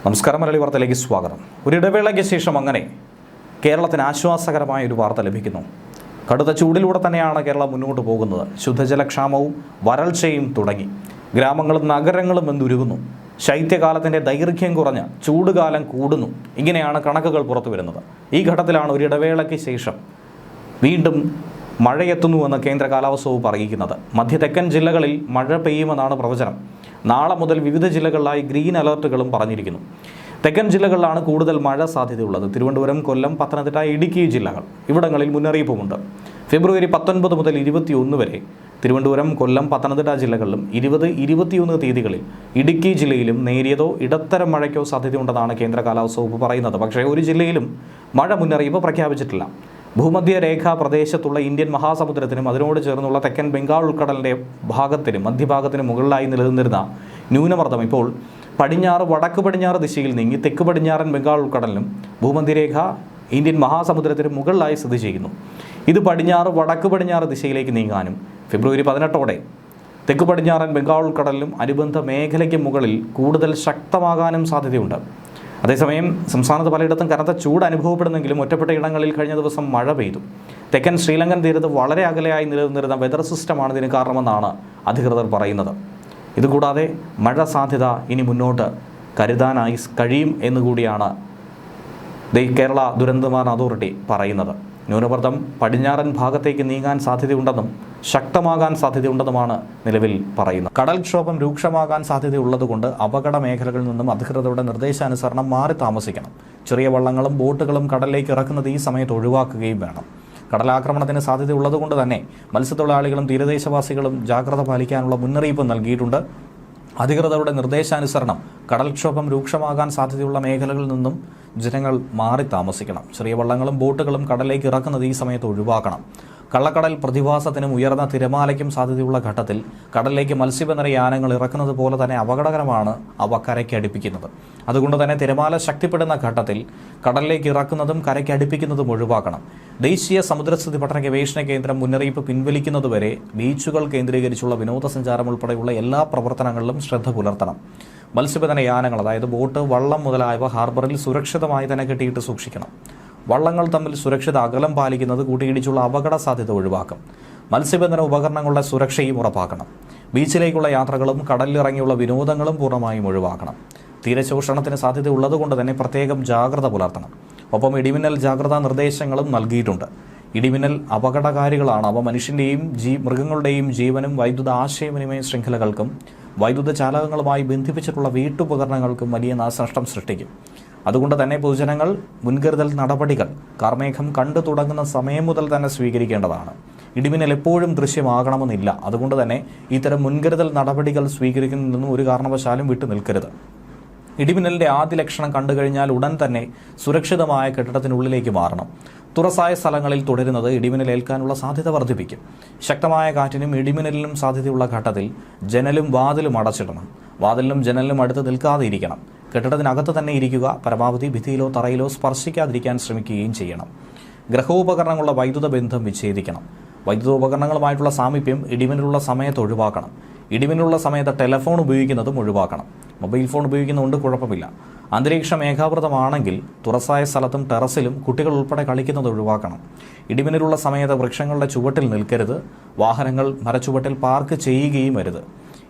നമസ്കാരം. മലയാളി വാർത്തയിലേക്ക് സ്വാഗതം. ഒരിടവേളയ്ക്ക് ശേഷം അങ്ങനെ കേരളത്തിന് ആശ്വാസകരമായ ഒരു വാർത്ത ലഭിക്കുന്നു. കടുത്ത ചൂടിലൂടെ തന്നെയാണ് കേരളം മുന്നോട്ട് പോകുന്നത്. ശുദ്ധജലക്ഷാമവും വരൾച്ചയും തുടങ്ങി. ഗ്രാമങ്ങളും നഗരങ്ങളും വെന്തുരുകുന്നു. ശൈത്യകാലത്തിൻ്റെ ദൈർഘ്യം കുറഞ്ഞ് ചൂടുകാലം കൂടുന്നു. ഇങ്ങനെയാണ് കണക്കുകൾ പുറത്തു വരുന്നത്. ഈ ഘട്ടത്തിലാണ് ഒരിടവേളയ്ക്ക് ശേഷം വീണ്ടും മഴയെത്തുന്നുവെന്ന് കേന്ദ്ര കാലാവസ്ഥ വകുപ്പ് അറിയിക്കുന്നത്. മധ്യതെക്കൻ ജില്ലകളിൽ മഴ പെയ്യുമെന്നാണ് പ്രവചനം. നാളെ മുതൽ വിവിധ ജില്ലകളിലായി ഗ്രീൻ അലർട്ടുകളും പറഞ്ഞിരിക്കുന്നു. തെക്കൻ ജില്ലകളിലാണ് കൂടുതൽ മഴ സാധ്യതയുള്ളത്. തിരുവനന്തപുരം, കൊല്ലം, പത്തനംതിട്ട, ഇടുക്കി ജില്ലകൾ. ഇവിടങ്ങളിൽ മുന്നറിയിപ്പുമുണ്ട്. ഫെബ്രുവരി 19 മുതൽ 21 വരെ തിരുവനന്തപുരം, കൊല്ലം, പത്തനംതിട്ട ജില്ലകളിലും 20, 21 തീയതികളിൽ ഇടുക്കി ജില്ലയിലും നേരിയതോ ഇടത്തരം മഴയ്ക്കോ സാധ്യതയുണ്ടെന്നാണ് കേന്ദ്ര കാലാവസ്ഥ വകുപ്പ് പറയുന്നത്. പക്ഷേ ഒരു ജില്ലയിലും മഴ മുന്നറിയിപ്പ് പ്രഖ്യാപിച്ചിട്ടില്ല. ഭൂമധ്യരേഖാ പ്രദേശത്തുള്ള ഇന്ത്യൻ മഹാസമുദ്രത്തിനും അതിനോട് ചേർന്നുള്ള തെക്കൻ ബംഗാൾ ഉൾക്കടലിൻ്റെ ഭാഗത്തിനും മധ്യഭാഗത്തിനും മുകളിലായി നിലനിന്നിരുന്ന ന്യൂനമർദ്ദം ഇപ്പോൾ പടിഞ്ഞാറ് വടക്ക് പടിഞ്ഞാറ് ദിശയിൽ നീങ്ങി തെക്ക് പടിഞ്ഞാറൻ ബംഗാൾ ഉൾക്കടലിനും ഭൂമധ്യരേഖ ഇന്ത്യൻ മഹാസമുദ്രത്തിന് മുകളിലായി സ്ഥിതി ചെയ്യുന്നു. ഇത് പടിഞ്ഞാറ് വടക്ക് പടിഞ്ഞാറ് ദിശയിലേക്ക് നീങ്ങാനും ഫെബ്രുവരി 18 തെക്ക് പടിഞ്ഞാറൻ ബംഗാൾ ഉൾക്കടലിലും അനുബന്ധ മേഖലയ്ക്ക് മുകളിൽ കൂടുതൽ ശക്തമാകാനും സാധ്യതയുണ്ട്. അതേസമയം സംസ്ഥാനത്ത് പലയിടത്തും കനത്ത ചൂട് അനുഭവപ്പെടുന്നെങ്കിലും ഒറ്റപ്പെട്ട ഇടങ്ങളിൽ കഴിഞ്ഞ ദിവസം മഴ പെയ്തു. തെക്കൻ ശ്രീലങ്കൻ തീരത്ത് വളരെ അകലെയായി നിലനിന്നിരുന്ന വെതർ സിസ്റ്റമാണ് ഇതിന് കാരണമെന്നാണ് അധികൃതർ പറയുന്നത്. ഇതുകൂടാതെ മഴ സാധ്യത ഇനി മുന്നോട്ട് കരുതാനായി കഴിയും എന്നുകൂടിയാണ് കേരള ദുരന്തനിവാരണ അതോറിറ്റി പറയുന്നത്. ന്യൂനമർദ്ദം പടിഞ്ഞാറൻ ഭാഗത്തേക്ക് നീങ്ങാൻ സാധ്യതയുണ്ടെന്നും ശക്തമാകാൻ സാധ്യതയുണ്ടെന്നുമാണ് നിലവിൽ പറയുന്നത്. കടൽക്ഷോഭം രൂക്ഷമാകാൻ സാധ്യതയുള്ളതുകൊണ്ട് അപകട മേഖലകളിൽ നിന്നും അധികൃതരുടെ നിർദ്ദേശാനുസരണം മാറി താമസിക്കണം. ചെറിയ വള്ളങ്ങളും ബോട്ടുകളും കടലിലേക്ക് ഇറക്കുന്നത് ഈ സമയത്ത് ഒഴിവാക്കുകയും വേണം. കടലാക്രമണത്തിന് സാധ്യതയുള്ളതുകൊണ്ട് തന്നെ മത്സ്യത്തൊഴിലാളികളും തീരദേശവാസികളും ജാഗ്രത പാലിക്കാനുള്ള മുന്നറിയിപ്പ് നൽകിയിട്ടുണ്ട്. അധികൃതരുടെ നിർദ്ദേശാനുസരണം കടൽക്ഷോഭം രൂക്ഷമാകാൻ സാധ്യതയുള്ള മേഖലകളിൽ നിന്നും ജനങ്ങൾ മാറി താമസിക്കണം. ചെറിയ വള്ളങ്ങളും ബോട്ടുകളും കടലിലേക്ക് ഇറക്കുന്നത് ഈ സമയത്ത് ഒഴിവാക്കണം. കള്ളക്കടൽ പ്രതിഭാസത്തിനും ഉയർന്ന തിരമാലയ്ക്കും സാധ്യതയുള്ള ഘട്ടത്തിൽ കടലിലേക്ക് മത്സ്യബന്ധന യാനങ്ങൾ ഇറക്കുന്നത് പോലെ തന്നെ അപകടകരമാണ് അവ കരയ്ക്ക് അടുപ്പിക്കുന്നത്. അതുകൊണ്ട് തന്നെ തിരമാല ശക്തിപ്പെടുന്ന ഘട്ടത്തിൽ കടലിലേക്ക് ഇറക്കുന്നതും കരയ്ക്ക് അടുപ്പിക്കുന്നതും ഒഴിവാക്കണം. ദേശീയ സമുദ്രസ്ഥിതി പഠന ഗവേഷണ കേന്ദ്രം മുന്നറിയിപ്പ് പിൻവലിക്കുന്നതുവരെ ബീച്ചുകൾ കേന്ദ്രീകരിച്ചുള്ള വിനോദസഞ്ചാരം ഉൾപ്പെടെയുള്ള എല്ലാ പ്രവർത്തനങ്ങളിലും ശ്രദ്ധ പുലർത്തണം. മത്സ്യബന്ധന യാനങ്ങൾ, അതായത് ബോട്ട്, വള്ളം മുതലായവ ഹാർബറിൽ സുരക്ഷിതമായി തന്നെ കെട്ടിയിട്ട് സൂക്ഷിക്കണം. വള്ളങ്ങൾ തമ്മിൽ സുരക്ഷിത അകലം പാലിക്കുന്നത് കൂട്ടിയിടിച്ചുള്ള അപകട സാധ്യത ഒഴിവാക്കും. മത്സ്യബന്ധന ഉപകരണങ്ങളുടെ സുരക്ഷയും ഉറപ്പാക്കണം. ബീച്ചിലേക്കുള്ള യാത്രകളും കടലിലിറങ്ങിയുള്ള വിനോദങ്ങളും പൂർണ്ണമായും ഒഴിവാക്കണം. തീരശോഷണത്തിന് സാധ്യത ഉള്ളതുകൊണ്ട് തന്നെ പ്രത്യേകം ജാഗ്രത പുലർത്തണം. ഒപ്പം ഇടിമിന്നൽ ജാഗ്രതാ നിർദ്ദേശങ്ങളും നൽകിയിട്ടുണ്ട്. ഇടിമിന്നൽ അപകടകാരികളാണ്. അവ മനുഷ്യൻ്റെയും മൃഗങ്ങളുടെയും ജീവനും വൈദ്യുത ആശയവിനിമയ ശൃംഖലകൾക്കും വൈദ്യുത ചാലകങ്ങളുമായി ബന്ധിപ്പിച്ചിട്ടുള്ള വീട്ടുപകരണങ്ങൾക്കും വലിയ നാശനഷ്ടം സൃഷ്ടിക്കും. അതുകൊണ്ട് തന്നെ പൊതുജനങ്ങൾ മുൻകരുതൽ നടപടികൾ കാർമേഘം കണ്ടു തുടങ്ങുന്ന സമയം മുതൽ തന്നെ സ്വീകരിക്കേണ്ടതാണ്. ഇടിമിന്നൽ എപ്പോഴും ദൃശ്യമാകണമെന്നില്ല. അതുകൊണ്ട് തന്നെ ഇത്തരം മുൻകരുതൽ നടപടികൾ സ്വീകരിക്കുന്നതിൽ നിന്നും ഒരു കാരണവശാലും വിട്ടു നിൽക്കരുത്. ഇടിമിന്നലിൻ്റെ ആദ്യ ലക്ഷണം കണ്ടു കഴിഞ്ഞാൽ ഉടൻ തന്നെ സുരക്ഷിതമായ കെട്ടിടത്തിനുള്ളിലേക്ക് മാറണം. തുറസായ സ്ഥലങ്ങളിൽ തുടരുന്നത് ഇടിമിന്നലേൽക്കാനുള്ള സാധ്യത വർദ്ധിപ്പിക്കും. ശക്തമായ കാറ്റിനും ഇടിമിന്നലിനും സാധ്യതയുള്ള ഘട്ടത്തിൽ ജനലും വാതിലും അടച്ചിടണം. വാതിലിനും ജനലിനും അടുത്ത് നിൽക്കാതെ ഇരിക്കണം. കെട്ടിടത്തിനകത്ത് തന്നെ ഇരിക്കുക. പരമാവധി ഭിത്തിയിലോ തറയിലോ സ്പർശിക്കാതിരിക്കാൻ ശ്രമിക്കുകയും ചെയ്യണം. ഗ്രഹോപകരണങ്ങളുടെ വൈദ്യുത ബന്ധം വിച്ഛേദിക്കണം. വൈദ്യുതോപകരണങ്ങളുമായിട്ടുള്ള സാമീപ്യം ഇടിമിന്നലുള്ള സമയത്ത് ഒഴിവാക്കണം. ഇടിമിന്നലുള്ള സമയത്ത് ടെലഫോൺ ഉപയോഗിക്കുന്നതും ഒഴിവാക്കണം. മൊബൈൽ ഫോൺ ഉപയോഗിക്കുന്നതുകൊണ്ട് കുഴപ്പമില്ല. അന്തരീക്ഷം മേഘാവൃതമാണെങ്കിൽ തുറസായ സ്ഥലത്തും ടെറസിലും കുട്ടികൾ ഉൾപ്പെടെ കളിക്കുന്നത് ഒഴിവാക്കണം. ഇടിമിന്നലുള്ള സമയത്ത് വൃക്ഷങ്ങളുടെ ചുവട്ടിൽ നിൽക്കരുത്. വാഹനങ്ങൾ മരച്ചുവട്ടിൽ പാർക്ക് ചെയ്യുകയും അരുത്.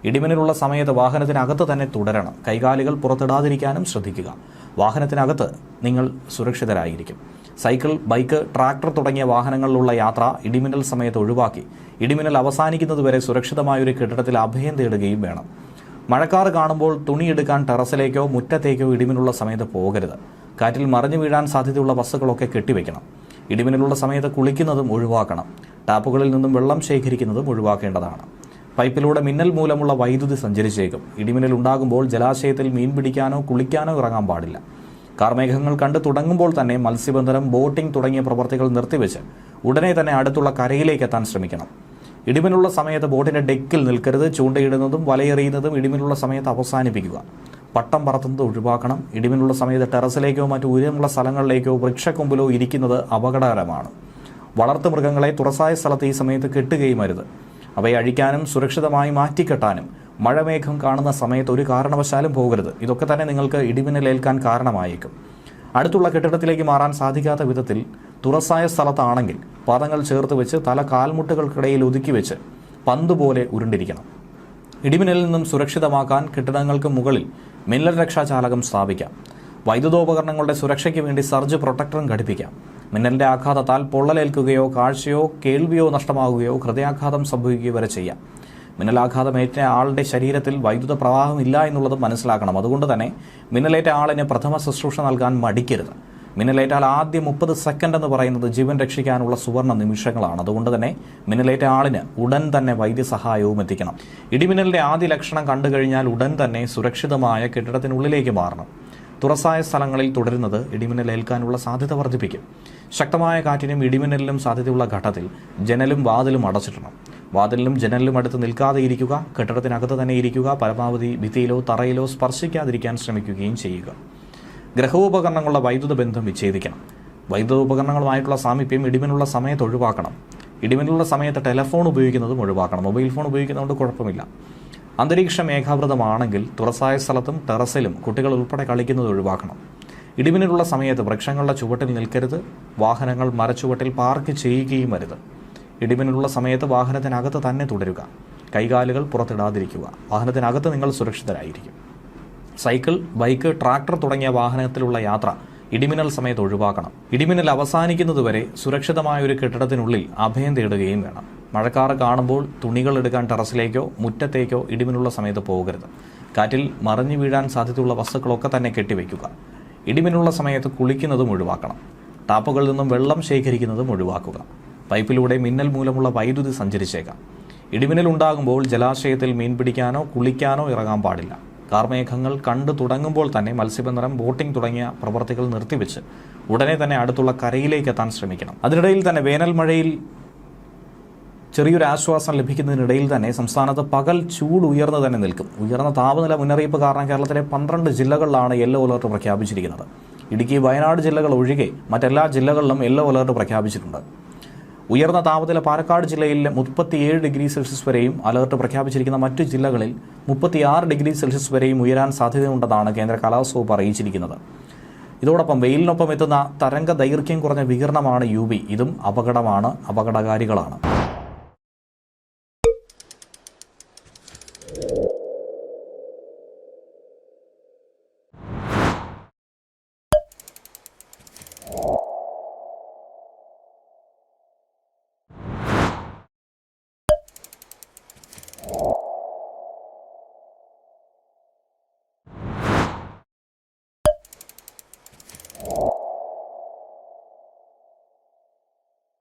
ഇടിമിന്നലുള്ള സമയത്ത് വാഹനത്തിനകത്ത് തന്നെ തുടരണം. കൈകാലുകൾ പുറത്തിടാതിരിക്കാനും ശ്രദ്ധിക്കുക. വാഹനത്തിനകത്ത് നിങ്ങൾ സുരക്ഷിതരായിരിക്കും. സൈക്കിൾ, ബൈക്ക്, ട്രാക്ടർ തുടങ്ങിയ വാഹനങ്ങളിലുള്ള യാത്ര ഇടിമിന്നൽ സമയത്ത് ഒഴിവാക്കി ഇടിമിന്നൽ അവസാനിക്കുന്നതുവരെ സുരക്ഷിതമായൊരു കെട്ടിടത്തിൽ അഭയം തേടുകയും വേണം. മഴക്കാറ് കാണുമ്പോൾ തുണിയെടുക്കാൻ ടെറസിലേക്കോ മുറ്റത്തേക്കോ ഇടിമിന്നലുള്ള സമയത്ത് പോകരുത്. കാറ്റിൽ മറിഞ്ഞു വീഴാൻ സാധ്യതയുള്ള വസ്തുക്കളൊക്കെ കെട്ടിവെക്കണം. ഇടിമിന്നലുള്ള സമയത്ത് കുളിക്കുന്നതും ഒഴിവാക്കണം. ടാപ്പുകളിൽ നിന്നും വെള്ളം ശേഖരിക്കുന്നതും ഒഴിവാക്കേണ്ടതാണ്. പൈപ്പിലൂടെ മിന്നൽ മൂലമുള്ള വൈദ്യുതി സഞ്ചരിച്ചേക്കും. ഇടിമിന്നൽ ഉണ്ടാകുമ്പോൾ ജലാശയത്തിൽ മീൻ പിടിക്കാനോ കുളിക്കാനോ ഇറങ്ങാൻ പാടില്ല. കാർമേഘങ്ങൾ കണ്ടു തുടങ്ങുമ്പോൾ തന്നെ മത്സ്യബന്ധനം, ബോട്ടിംഗ് തുടങ്ങിയ പ്രവർത്തികൾ നിർത്തിവെച്ച് ഉടനെ തന്നെ അടുത്തുള്ള കരയിലേക്ക് എത്താൻ ശ്രമിക്കണം. ഇടിമിന്നലുള്ള സമയത്ത് ബോട്ടിൻ്റെ ഡെക്കിൽ നിൽക്കരുത്. ചൂണ്ടയിടുന്നതും വലയെറിയുന്നതും ഇടിമിന്നലുള്ള സമയത്ത് അവസാനിപ്പിക്കുക. പട്ടം പറത്തുന്നത് ഒഴിവാക്കണം. ഇടിമിന്നലുള്ള സമയത്ത് ടെറസിലേക്കോ മറ്റു ഉയരമുള്ള സ്ഥലങ്ങളിലേക്കോ വൃക്ഷക്കൊമ്പിലോ ഇരിക്കുന്നത് അപകടകരമാണ്. വളർത്തുമൃഗങ്ങളെ തുറസായ സ്ഥലത്ത് ഈ സമയത്ത് കെട്ടുകയും അരുത്. അവയെ അഴിക്കാനും സുരക്ഷിതമായി മാറ്റിക്കെട്ടാനും മഴമേഘം കാണുന്ന സമയത്ത് ഒരു കാരണവശാലും പോകരുത്. ഇതൊക്കെ തന്നെ നിങ്ങൾക്ക് ഇടിമിന്നലേൽക്കാൻ കാരണമായേക്കും. അടുത്തുള്ള കെട്ടിടത്തിലേക്ക് മാറാൻ സാധിക്കാത്ത വിധത്തിൽ തുറസായ സ്ഥലത്താണെങ്കിൽ പാദങ്ങൾ ചേർത്ത് വെച്ച് തല കാൽമുട്ടുകൾക്കിടയിൽ ഒതുക്കി വെച്ച് പന്ത് പോലെ ഉരുണ്ടിരിക്കണം. ഇടിമിന്നലിൽ നിന്നും സുരക്ഷിതമാക്കാൻ കെട്ടിടങ്ങൾക്ക് മുകളിൽ മിന്നൽ രക്ഷാചാലകം സ്ഥാപിക്കാം. വൈദ്യുതോപകരണങ്ങളുടെ സുരക്ഷയ്ക്ക് വേണ്ടി സർജ് പ്രൊട്ടക്ടറും ഘടിപ്പിക്കാം. മിന്നലിന്റെ ആഘാതത്താൽ പൊള്ളലേൽക്കുകയോ കാഴ്ചയോ കേൾവിയോ നഷ്ടമാകുകയോ ഹൃദയാഘാതം സംഭവിക്കുകയോ വരെ ചെയ്യാം. മിന്നലാഘാതമേറ്റ ആളുടെ ശരീരത്തിൽ വൈദ്യുത പ്രവാഹം ഇല്ല എന്നുള്ളത് മനസ്സിലാക്കണം. അതുകൊണ്ട് തന്നെ മിന്നലേറ്റ ആളിന് പ്രഥമ ശുശ്രൂഷ നൽകാൻ മടിക്കരുത്. മിന്നലേറ്റാൽ ആദ്യ 30 സെക്കൻഡ് എന്ന് പറയുന്നത് ജീവൻ രക്ഷിക്കാനുള്ള സുവർണ്ണ നിമിഷങ്ങളാണ്. അതുകൊണ്ട് തന്നെ മിന്നലേറ്റ ആളിന് ഉടൻ തന്നെ വൈദ്യസഹായവും എത്തിക്കണം. ഇടിമിന്നലിന്റെ ആദ്യ ലക്ഷണം കണ്ടു കഴിഞ്ഞാൽ ഉടൻ തന്നെ സുരക്ഷിതമായ കെട്ടിടത്തിനുള്ളിലേക്ക് മാറണം. തുറസായ സ്ഥലങ്ങളിൽ തുടരുന്നത് ഇടിമിന്നലേൽക്കാനുള്ള സാധ്യത വർദ്ധിപ്പിക്കും. ശക്തമായ കാറ്റിനും ഇടിമിന്നലിനും സാധ്യതയുള്ള ഘട്ടത്തിൽ ജനലും വാതിലും അടച്ചിടണം. വാതിലിലും ജനലിലും അടുത്ത് നിൽക്കാതെ ഇരിക്കുക. കെട്ടിടത്തിനകത്ത് തന്നെ ഇരിക്കുക. പരമാവധി ഭിത്തിയിലോ തറയിലോ സ്പർശിക്കാതിരിക്കാൻ ശ്രമിക്കുകയും ചെയ്യുക. ഗ്രഹോപകരണങ്ങളുടെ വൈദ്യുത ബന്ധം വിച്ഛേദിക്കണം. വൈദ്യുത ഉപകരണങ്ങളുമായിട്ടുള്ള സാമീപ്യം ഇടിമിന്നുള്ള സമയത്ത് ഒഴിവാക്കണം. ഇടിമിന്നുള്ള സമയത്ത് ടെലഫോൺ ഉപയോഗിക്കുന്നതും ഒഴിവാക്കണം. മൊബൈൽ ഫോൺ ഉപയോഗിക്കുന്നതുകൊണ്ട് കുഴപ്പമില്ല. അന്തരീക്ഷം ഏകാവൃതമാണെങ്കിൽ തുറസായ സ്ഥലത്തും ടെറസിലും കുട്ടികൾ ഉൾപ്പെടെ കളിക്കുന്നത് ഒഴിവാക്കണം. ഇടിമിന്നലുള്ള സമയത്ത് വൃക്ഷങ്ങളുടെ ചുവട്ടിൽ നിൽക്കരുത്. വാഹനങ്ങൾ മരച്ചുവട്ടിൽ പാർക്ക് ചെയ്യുകയും അരുത്. ഇടിമിന്നലുള്ള സമയത്ത് വാഹനത്തിനകത്ത് തന്നെ തുടരുക. കൈകാലുകൾ പുറത്തിടാതിരിക്കുക. വാഹനത്തിനകത്ത് നിങ്ങൾ സുരക്ഷിതരായിരിക്കും. സൈക്കിൾ, ബൈക്ക്, ട്രാക്ടർ തുടങ്ങിയ വാഹനത്തിലുള്ള യാത്ര ഇടിമിന്നൽ സമയത്ത് ഒഴിവാക്കണം. ഇടിമിന്നൽ അവസാനിക്കുന്നതുവരെ സുരക്ഷിതമായ ഒരു കെട്ടിടത്തിനുള്ളിൽ അഭയം തേടുകയും വേണം. മഴക്കാറ് കാണുമ്പോൾ തുണികൾ എടുക്കാൻ ടെറസിലേക്കോ മുറ്റത്തേക്കോ ഇടിമിന്നുള്ള സമയത്ത് പോകരുത്. കാറ്റിൽ മറിഞ്ഞു വീഴാൻ സാധ്യതയുള്ള വസ്തുക്കളൊക്കെ തന്നെ കെട്ടിവെക്കുക. ഇടിമിന്നുള്ള സമയത്ത് കുളിക്കുന്നതും ഒഴിവാക്കണം. ടാപ്പുകളിൽ നിന്നും വെള്ളം ശേഖരിക്കുന്നതും ഒഴിവാക്കുക. പൈപ്പിലൂടെ മിന്നൽ മൂലമുള്ള വൈദ്യുതി സഞ്ചരിച്ചേക്കാം. ഇടിമിന്നൽ ഉണ്ടാകുമ്പോൾ ജലാശയത്തിൽ മീൻ പിടിക്കാനോ കുളിക്കാനോ ഇറങ്ങാൻ പാടില്ല. കാർമേഘങ്ങൾ കണ്ടു തുടങ്ങുമ്പോൾ തന്നെ മത്സ്യബന്ധനം, ബോട്ടിംഗ് തുടങ്ങിയ പ്രവൃത്തികൾ നിർത്തിവെച്ച് ഉടനെ തന്നെ അടുത്തുള്ള കരയിലേക്ക് എത്താൻ ശ്രമിക്കണം. അതിനിടയിൽ തന്നെ വേനൽ മഴയിൽ ചെറിയൊരു ആശ്വാസം ലഭിക്കുന്നതിനിടയിൽ തന്നെ സംസ്ഥാനത്ത് പകൽ ചൂട് ഉയർന്നു തന്നെ നിൽക്കും. ഉയർന്ന താപനില മുന്നറിയിപ്പ് കാരണം കേരളത്തിലെ 12 ജില്ലകളിലാണ് യെല്ലോ അലർട്ട് പ്രഖ്യാപിച്ചിരിക്കുന്നത്. ഇടുക്കി, വയനാട് ജില്ലകൾ ഒഴികെ മറ്റെല്ലാ ജില്ലകളിലും യെല്ലോ അലർട്ട് പ്രഖ്യാപിച്ചിട്ടുണ്ട്. ഉയർന്ന താപനില പാലക്കാട് ജില്ലയിൽ 37 ഡിഗ്രി സെൽഷ്യസ് വരെയും അലർട്ട് പ്രഖ്യാപിച്ചിരിക്കുന്ന മറ്റു ജില്ലകളിൽ 36 ഡിഗ്രി സെൽഷ്യസ് വരെയും ഉയരാൻ സാധ്യതയുണ്ടെന്നാണ് കേന്ദ്ര കാലാവസ്ഥ വകുപ്പ് അറിയിച്ചിരിക്കുന്നത്. ഇതോടൊപ്പം വെയിലിനൊപ്പം എത്തുന്ന തരംഗ ദൈർഘ്യം കുറഞ്ഞ വികിരണമാണ് UV. ഇതും അപകടകാരികളാണ്.